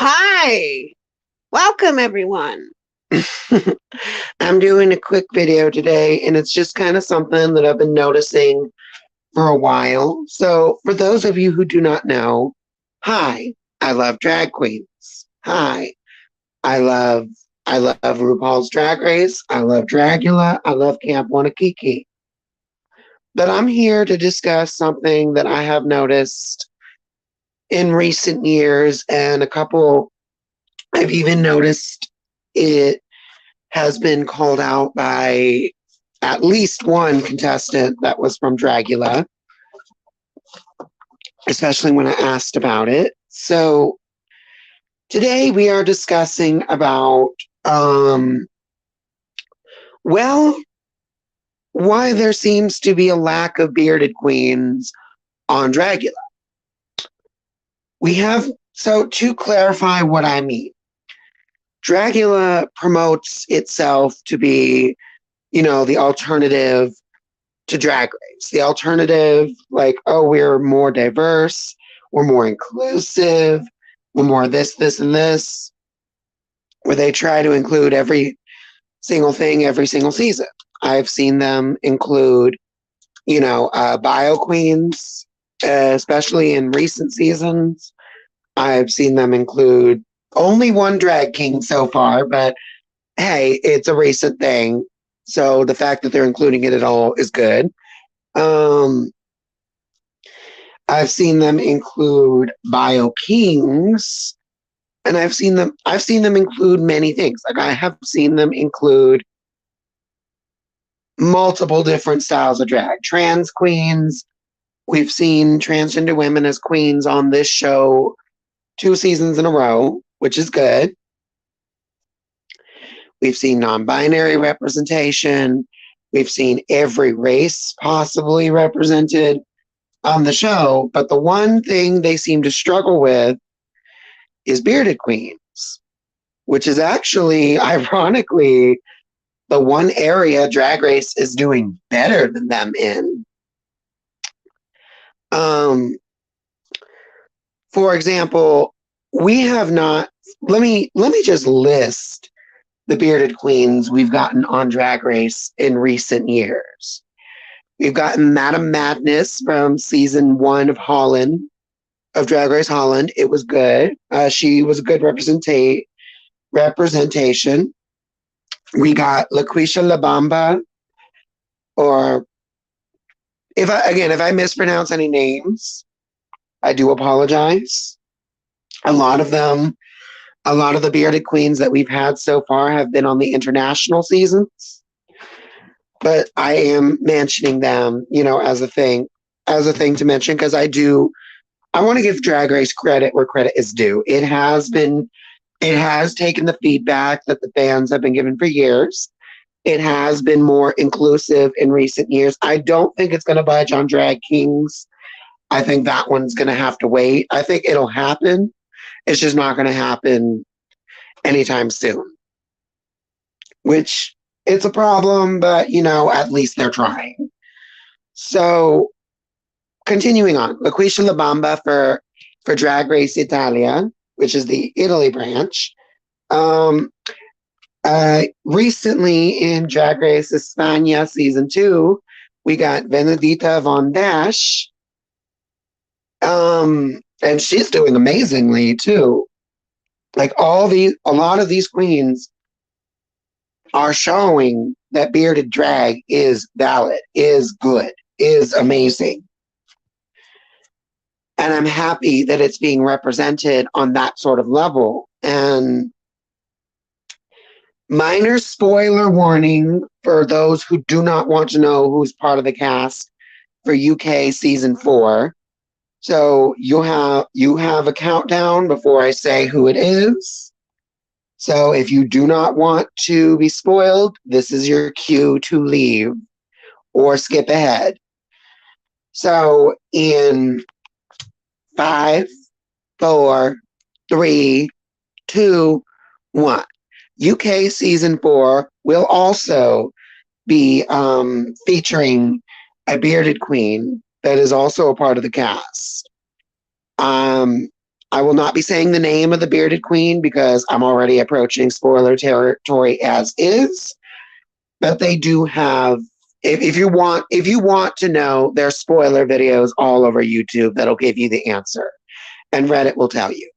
Hi, welcome everyone. I'm doing a quick video today, and it's just kind of something that I've been noticing for a while. So, for those of you who do not know, hi, I love drag queens. Hi, I love I love RuPaul's Drag Race. I love Dragula. I love Camp Wanakiki. But I'm here to discuss something that I have noticed in recent years, and a couple I've even noticed it has been called out by at least one contestant that was from Dragula, especially when I asked about it. So today we are discussing about, um, well, why there seems to be a lack of bearded queens on Dragula. So to clarify what I mean, Dragula promotes itself to be, the alternative to Drag Race. The alternative, like, oh, we're more diverse, we're more inclusive, we're more this, and this, where they try to include every single thing every single season. I've seen them include, bio queens, especially in recent seasons. I've seen them include only one drag king so far, but hey, it's a recent thing. So the fact that they're including it at all is good. Um, I've seen them include bio kings, and I've seen them include many things. Like I have seen them include multiple different styles of drag. Trans queens. We've seen transgender women as queens on this show 2 seasons in a row, which is good. We've seen non-binary representation. We've seen every race possibly represented on the show, but the one thing they seem to struggle with is bearded queens, which is actually, ironically, the one area Drag Race is doing better than them in. Um, for example, we have not. Let me just list the bearded queens we've gotten on Drag Race in recent years. We've gotten Madame Madness from season 1 of Drag Race Holland. It was good. She was a good representation. We got LaQuisha Labamba, or if I mispronounce any names, I do apologize. A lot of them, a lot of the bearded queens that we've had so far have been on the international seasons, but I am mentioning them, as a thing to mention because I want to give Drag Race credit where credit is due. It has taken the feedback that the fans have been given for years. It has been more inclusive in recent years. I don't think it's going to budge on Drag Kings. I think that one's going to have to wait. I think it'll happen. It's just not going to happen anytime soon, which it's a problem, but at least they're trying. So continuing on, LaQuisha Labamba for Drag Race Italia, which is the Italy branch. Um, Recently in Drag Race España season 2, we got Benedita Von Dash. And she's doing amazingly too. Like a lot of these queens are showing that bearded drag is valid, is good, is amazing. And I'm happy that it's being represented on that sort of level. And minor spoiler warning for those who do not want to know who's part of the cast for UK season 4. So you have a countdown before I say who it is. So if you do not want to be spoiled, this is your cue to leave or skip ahead. So in 5, 4, 3, 2, 1. UK season 4 will also be featuring a bearded queen that is also a part of the cast. I will not be saying the name of the bearded queen because I'm already approaching spoiler territory as is. But they do have, if you want to know, there's spoiler videos all over YouTube that'll give you the answer, and Reddit will tell you.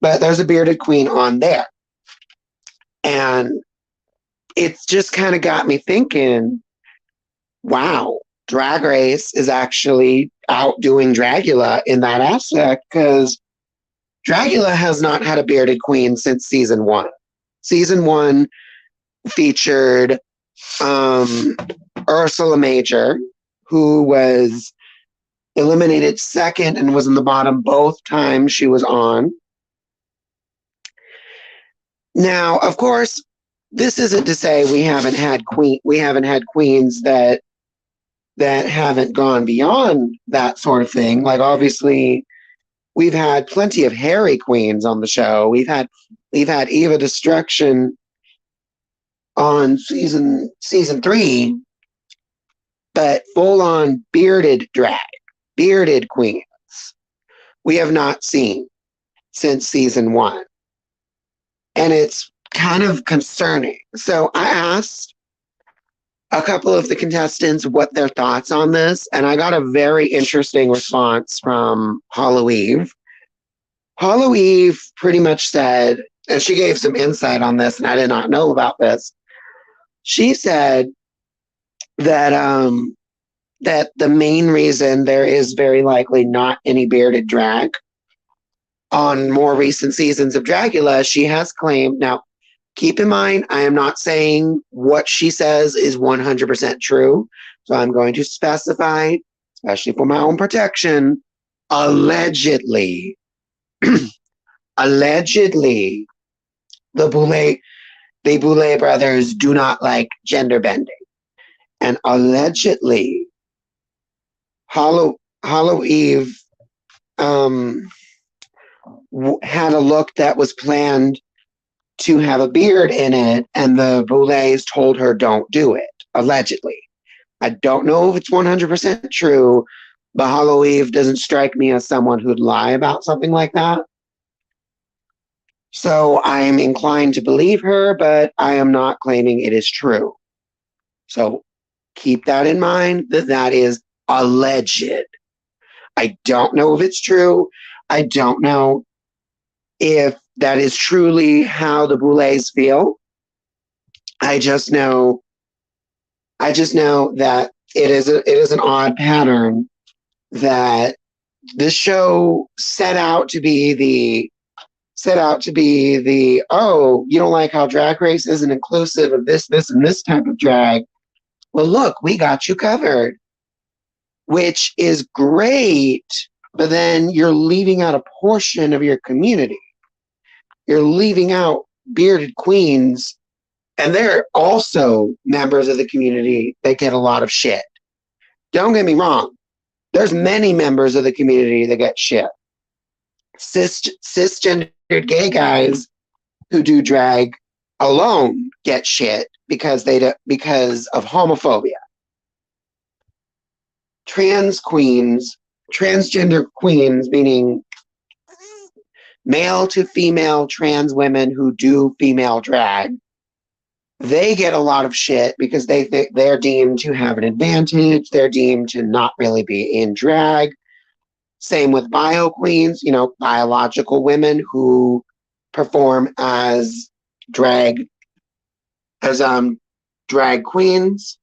But there's a bearded queen on there, and it's just kind of got me thinking, wow, Drag Race is actually outdoing Dragula in that aspect because Dragula has not had a bearded queen since season one. Season one featured Ursula Major, who was eliminated second and was in the bottom both times she was on. Now, of course, this isn't to say we haven't had queens that haven't gone beyond that sort of thing. Like obviously, we've had plenty of hairy queens on the show. We've had Eva Destruction on season 3, but full on bearded queens we have not seen since season 1. And it's kind of concerning. So I asked a couple of the contestants what their thoughts on this, and I got a very interesting response from Hollow Eve. Hollow Eve pretty much said, and she gave some insight on this, and I did not know about this. She said that that the main reason there is very likely not any bearded drag on more recent seasons of Dragula, she has claimed. Now, keep in mind, I am not saying what she says is 100% true. So I'm going to specify, especially for my own protection, allegedly, allegedly, the Boulet brothers do not like gender bending. And allegedly, Hollow Eve had a look that was planned to have a beard in it, and the Boulets told her don't do it, allegedly. I don't know if it's 100% true, but Hollow Eve doesn't strike me as someone who'd lie about something like that. So I'm inclined to believe her, but I am not claiming it is true. So keep that in mind, that is alleged. I don't know if it's true. I don't know if that is truly how the Boulets feel. I just know that it is an odd pattern that this show set out to be the oh, you don't like how Drag Race isn't inclusive of this, and this type of drag. Well, look, we got you covered, which is great, but then you're leaving out a portion of your community. You're leaving out bearded queens, and they're also members of the community that get a lot of shit. Don't get me wrong. There's many members of the community that get shit. Cisgendered gay guys who do drag alone get shit because of homophobia. Transgender queens, meaning male to female trans women who do female drag, they get a lot of shit because they're deemed to have an advantage. They're deemed to not really be in drag. Same with bio queens, biological women who perform as drag queens.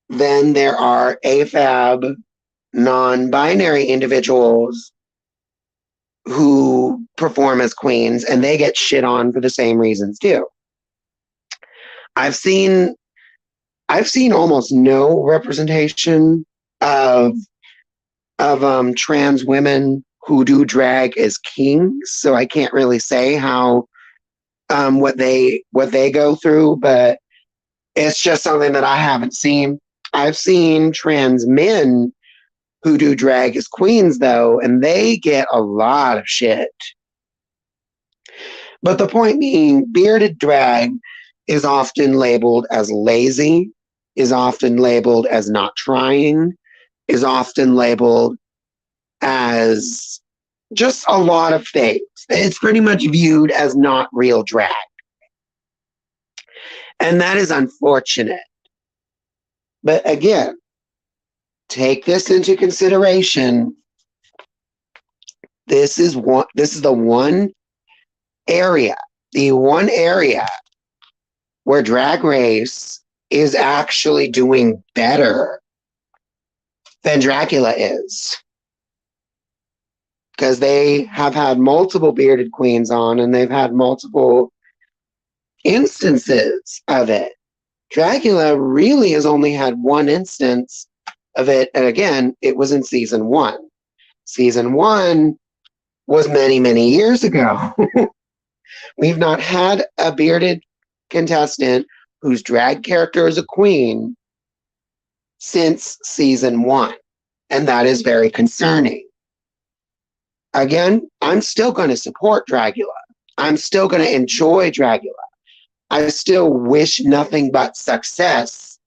Then there are AFAB non-binary individuals who perform as queens, and they get shit on for the same reasons too. I've seen almost no representation of trans women who do drag as kings, so I can't really say how what they go through, but it's just something that I haven't seen. I've seen trans men who do drag as queens, though, and they get a lot of shit. But the point being, bearded drag is often labeled as lazy, is often labeled as not trying, is often labeled as just a lot of things. It's pretty much viewed as not real drag. And that is unfortunate. But again, take this into consideration. This is the area, the one area where Drag Race is actually doing better than Dragula is. Because they have had multiple bearded queens on and they've had multiple instances of it. Dragula really has only had one instance of it. And again, it was in season 1. Season 1 was many, many years ago. We've not had a bearded contestant whose drag character is a queen since season 1. And that is very concerning. Again, I'm still going to support Dragula. I'm still going to enjoy Dragula. I still wish nothing but success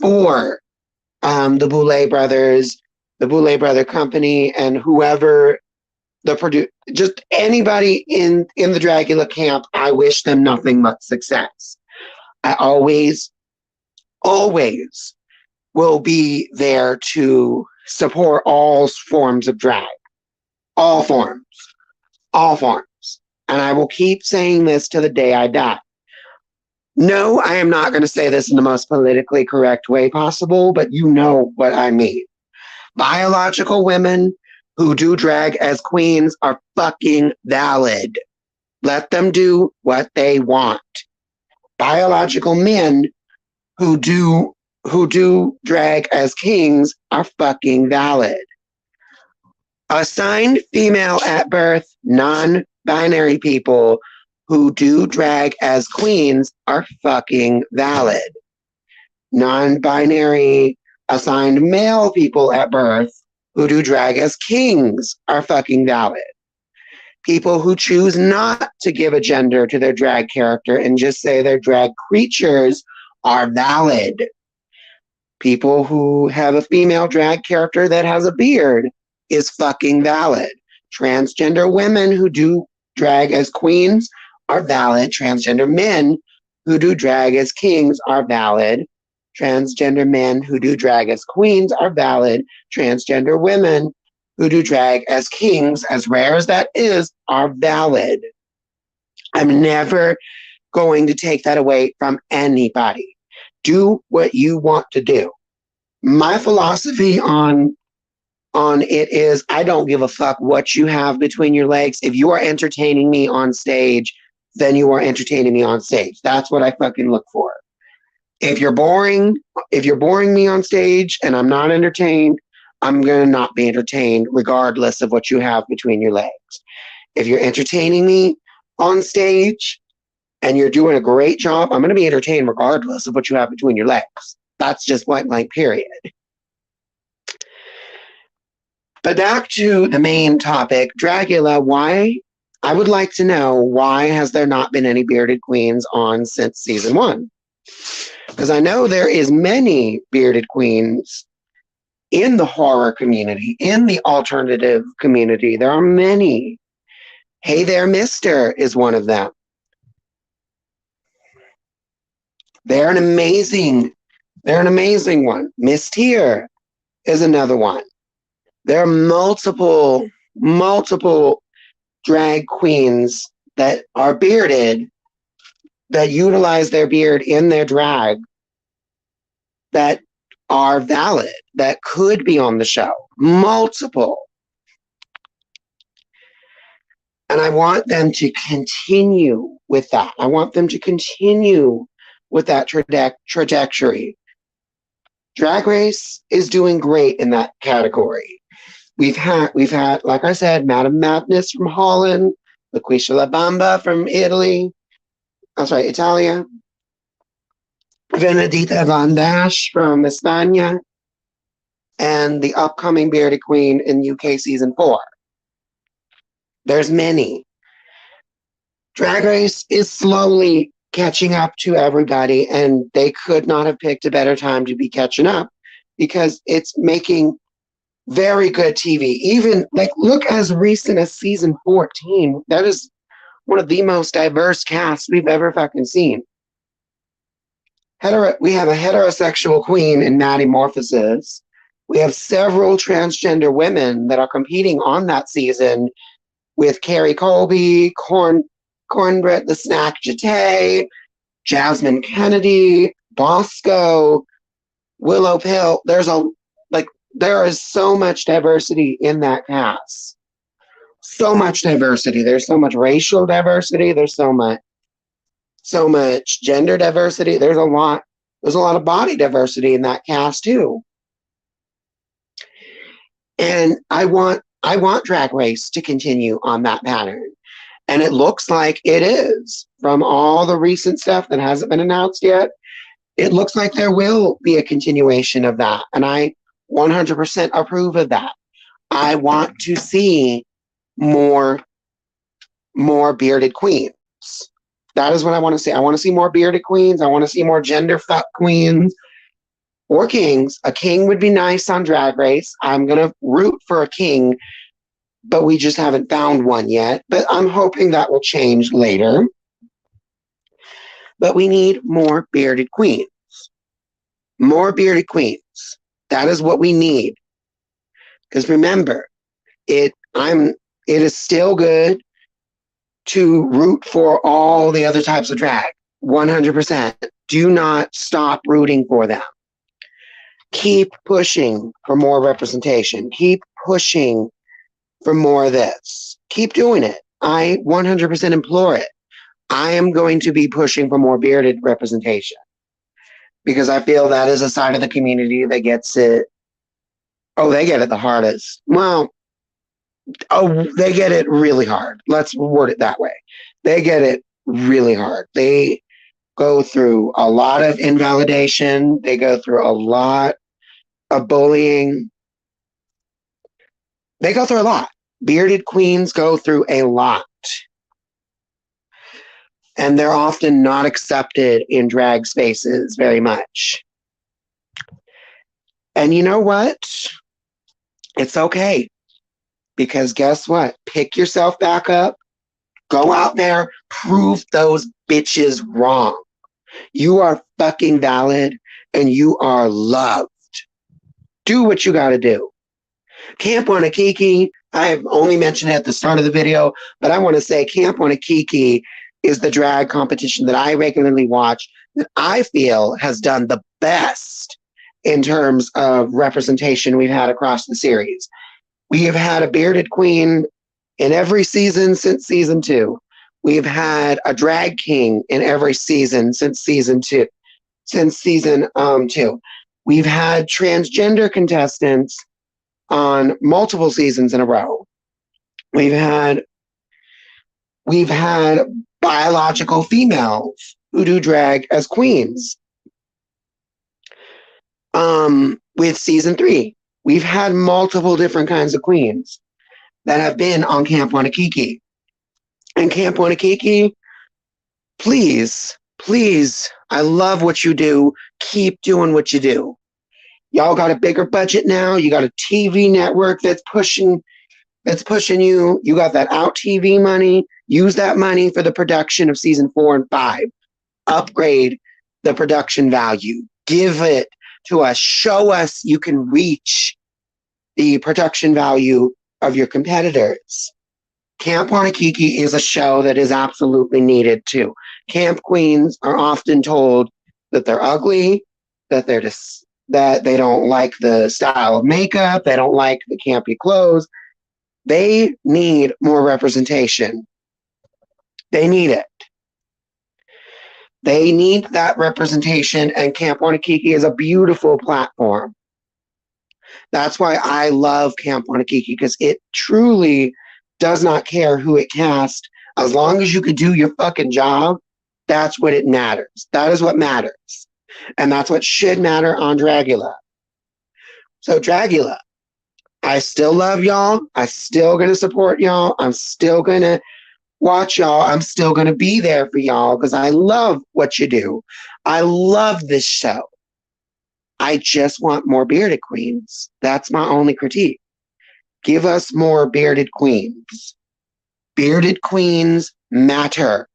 for the Boulay brothers, the Boulay brother company, and whoever just anybody in the Dragula camp. I wish them nothing but success. I always will be there to support all forms of drag, all forms. And I will keep saying this to the day I die. No, I am not going to say this in the most politically correct way possible, but you know what I mean. Biological women who do drag as queens are fucking valid. Let them do what they want. Biological men who do drag as kings are fucking valid. Assigned female at birth, non-binary people who do drag as queens are fucking valid. Non-binary assigned male people at birth who do drag as kings are fucking valid. People who choose not to give a gender to their drag character and just say they're drag creatures are valid. People who have a female drag character that has a beard is fucking valid. Transgender women who do drag as queens are valid. Transgender men who do drag as kings are valid. Transgender men who do drag as queens are valid. Transgender women who do drag as kings, as rare as that is, are valid. I'm never going to take that away from anybody. Do what you want to do. My philosophy on it is I don't give a fuck what you have between your legs. If you are entertaining me on stage, then you are entertaining me on stage. That's what I fucking look for. If you're boring me on stage and I'm not entertained, I'm going to not be entertained regardless of what you have between your legs. If you're entertaining me on stage and you're doing a great job, I'm going to be entertained regardless of what you have between your legs. That's just point blank period. But back to the main topic, Dragula, I would like to know why has there not been any bearded queens on since season 1? Because I know there is many bearded queens in the horror community, in the alternative community. There are many. Hey There, Mister is one of them. They're an amazing one. Miss Tier is another one. There are multiple drag queens that are bearded, that utilize their beard in their drag, that are valid, that could be on the show. Multiple. And I want them to continue with that. I want them to continue with that trajectory. Drag Race is doing great in that category. We've had, like I said, Madame Madness from Holland, LaQuisha La Bamba from Italia, Venedita Van Dash from España, and the upcoming bearded queen in UK season 4. There's many. Drag Race is slowly catching up to everybody, and they could not have picked a better time to be catching up because it's making Very good TV. Even like look as recent as season 14. That is one of the most diverse casts we've ever fucking seen. We have a heterosexual queen in Maddie Morphosis. We have several transgender women that are competing on that season with Carrie Colby, Cornbread the Snack Jete, Jasmine Kennedy, Bosco, Willow Pill. There is so much diversity in that cast. So much diversity. There's so much racial diversity. There's so much gender diversity. There's a lot of body diversity in that cast too. And I want Drag Race to continue on that pattern. And it looks like it is from all the recent stuff that hasn't been announced yet. It looks like there will be a continuation of that. And I 100% approve of that. I want to see more bearded queens. That is what I want to see. I want to see more bearded queens. I want to see more gender fuck queens or kings. A king would be nice on Drag Race. I'm going to root for a king, but we just haven't found one yet. But I'm hoping that will change later. But we need more bearded queens. More bearded queens. That is what we need. Because remember, it is still good to root for all the other types of drag. 100%. Do not stop rooting for them. Keep pushing for more representation. Keep pushing for more of this. Keep doing it. I 100% implore it. I am going to be pushing for more bearded representation because I feel that is a side of the community that gets it. Oh, they get it the hardest. Well, they get it really hard. Let's word it that way. They get it really hard. They go through a lot of invalidation. They go through a lot of bullying. They go through a lot. Bearded queens go through a lot. And they're often not accepted in drag spaces very much. And you know what? It's okay. Because guess what? Pick yourself back up. Go out there. Prove those bitches wrong. You are fucking valid and you are loved. Do what you got to do. Camp Wanakiki, I've only mentioned it at the start of the video, but I want to say Camp Wanakiki is the drag competition that I regularly watch that I feel has done the best in terms of representation we've had across the series. We have had a bearded queen in every season since season 2. We've had a drag king in every season since season 2. We've had transgender contestants on multiple seasons in a row. We've had biological females who do drag as queens. With season 3, we've had multiple different kinds of queens that have been on Camp Wanakiki. And Camp Wanakiki, please, I love what you do. Keep doing what you do. Y'all got a bigger budget now. You got a TV network that's pushing you. You got that Out TV money. Use that money for the production of season 4 and 5. Upgrade the production value. Give it to us. Show us you can reach the production value of your competitors. Camp Wanakiki is a show that is absolutely needed too. Camp queens are often told that they're ugly, that they don't like the style of makeup, they don't like the campy clothes. They need more representation. They need it. They need that representation, and Camp Wanakiki is a beautiful platform. That's why I love Camp Wanakiki, because it truly does not care who it casts. As long as you can do your fucking job, that's what it matters. That is what matters. And that's what should matter on Dragula. So Dragula, I still love y'all. I'm still going to support y'all. I'm still going to watch y'all. I'm still going to be there for y'all because I love what you do. I love this show. I just want more bearded queens. That's my only critique. Give us more bearded queens. Bearded queens matter.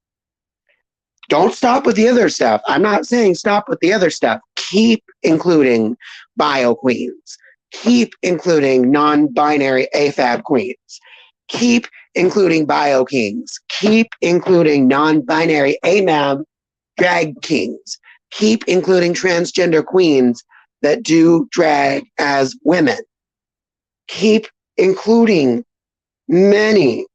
Don't stop with the other stuff. I'm not saying stop with the other stuff. Keep including bio queens. Keep including non-binary AFAB queens. Keep including bio kings. Keep including non-binary AMAB drag kings. Keep including transgender queens that do drag as women. Keep including many.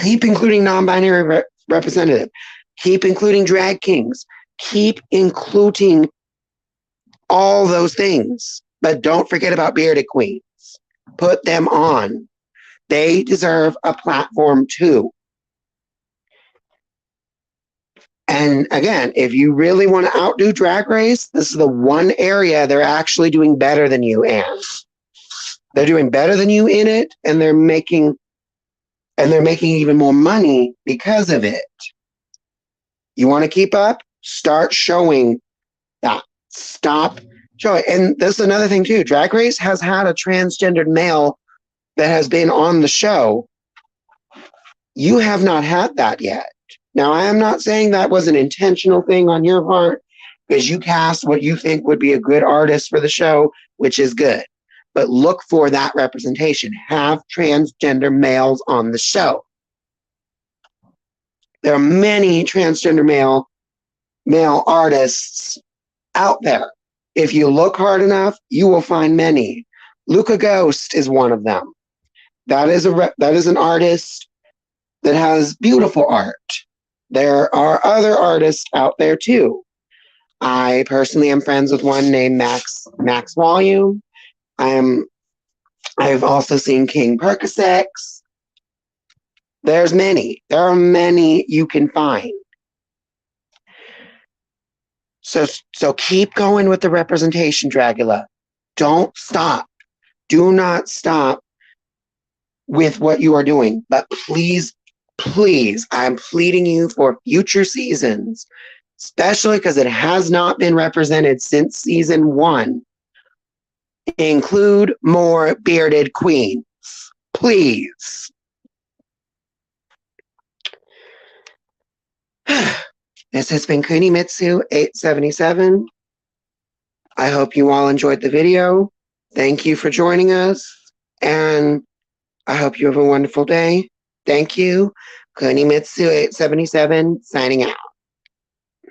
Keep including non-binary representative. Keep including drag kings. Keep including all those things. But don't forget about bearded queens. Put them on. They deserve a platform too. And again, if you really want to outdo Drag Race, this is the one area they're actually doing better than you in. They're doing better than you in it, and they're making even more money because of it. You want to keep up? Start showing that. Stop showing. And this is another thing too. Drag Race has had a transgendered male that has been on the show. You have not had that yet. Now, I am not saying that was an intentional thing on your part, because you cast what you think would be a good artist for the show, which is good. But look for that representation. Have transgender males on the show. There are many transgender male artists out there. If you look hard enough, you will find many. Luca Ghost is one of them. That is an artist that has beautiful art. There are other artists out there too. I personally am friends with one named Max Volume. I've also seen King Percocet. There's many. There are many you can find. So keep going with the representation, Dragula. Don't stop. Do not stop with what you are doing. But please, please, I'm pleading you for future seasons, especially because it has not been represented since season 1. Include more bearded queens. Please. This has been Kunimitsu 877. I hope you all enjoyed the video. Thank you for joining us, and I hope you have a wonderful day. Thank you. Kunimitsu 877 signing out.